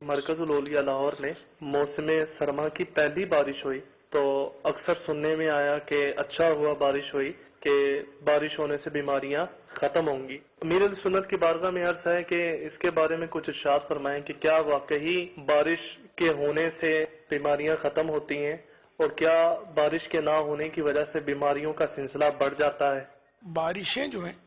مرکز الاولیاء لاہور میں موسم سرما کی پہلی بارش ہوئی تو اکثر سننے میں آیا کہ اچھا ہوا بارش ہوئی کہ بارش ہونے سے بیماریاں ختم ہوں گی۔ امیر السنت کی بارگاہ میں عرض ہے کہ اس کے بارے میں کچھ ارشاد فرمائیں کہ کیا واقعی بارش کے ہونے سے بیماریاں ختم ہوتی ہیں اور کیا بارش کے نہ ہونے کی وجہ سے بیماریوں کا سلسلہ بڑھ جاتا ہے؟ بارشیں جو ہیں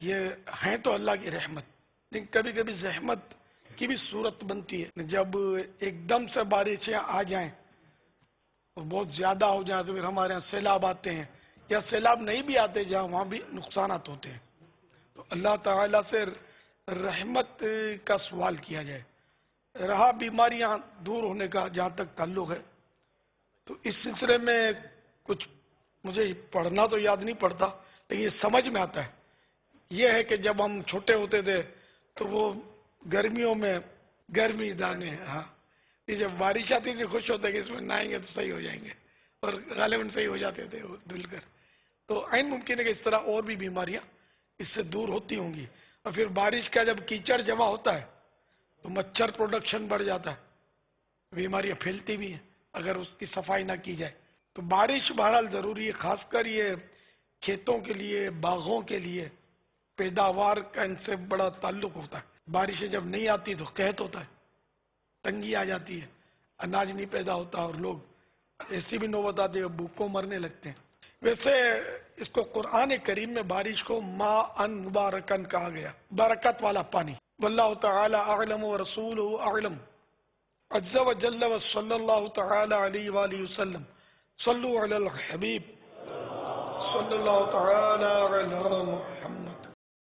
یہ ہیں تو اللہ کی رحمت، لیکن کبھی کبھی زحمت کی بھی صورت بنتی ہے۔ جب ایک دم سے بارشیں آ جائیں اور بہت زیادہ ہو جائیں تو پھر ہمارے یہاں سیلاب آتے ہیں، یا سیلاب نہیں بھی آتے جہاں وہاں بھی نقصانات ہوتے ہیں۔ تو اللہ تعالیٰ سے رحمت کا سوال کیا جائے۔ رہا بیماریاں دور ہونے کا جہاں تک تعلق ہے تو اس سلسلے میں کچھ مجھے پڑھنا تو یاد نہیں پڑتا، لیکن یہ سمجھ میں آتا ہے۔ یہ ہے کہ جب ہم چھوٹے ہوتے تھے تو وہ گرمیوں میں گرمی دانے، ہاں یہ جب بارش آتی تھی خوش ہوتے کہ اس میں نہائیں گے تو صحیح ہو جائیں گے، اور غالباً صحیح ہو جاتے تھے وہ دھل کر۔ تو عین ممکن ہے کہ اس طرح اور بھی بیماریاں اس سے دور ہوتی ہوں گی۔ اور پھر بارش کا جب کیچڑ جمع ہوتا ہے تو مچھر پروڈکشن بڑھ جاتا ہے، بیماریاں پھیلتی بھی ہیں اگر اس کی صفائی نہ کی جائے۔ تو بارش بہرحال ضروری ہے، خاص کر یہ کھیتوں کے لیے، باغوں کے لیے، پیداوار کا ان سے بڑا تعلق ہوتا ہے۔ بارشیں جب نہیں آتی تو قحط ہوتا ہے، تنگی آ جاتی ہے، اناج نہیں پیدا ہوتا اور لوگ ایسی بھی نوبت آتی ہے بھوکوں مرنے لگتے ہیں۔ ویسے اس کو قرآن کریم میں بارش کو ماء مبارکن کہا گیا، برکت والا پانی۔ واللہ تعالی اعلم ورسولہ اعلم، عز و جل و صلی اللہ تعالی علیہ وآلہ وسلم، صلو علی الحبیب صلی اللہ تعالی علی محمد۔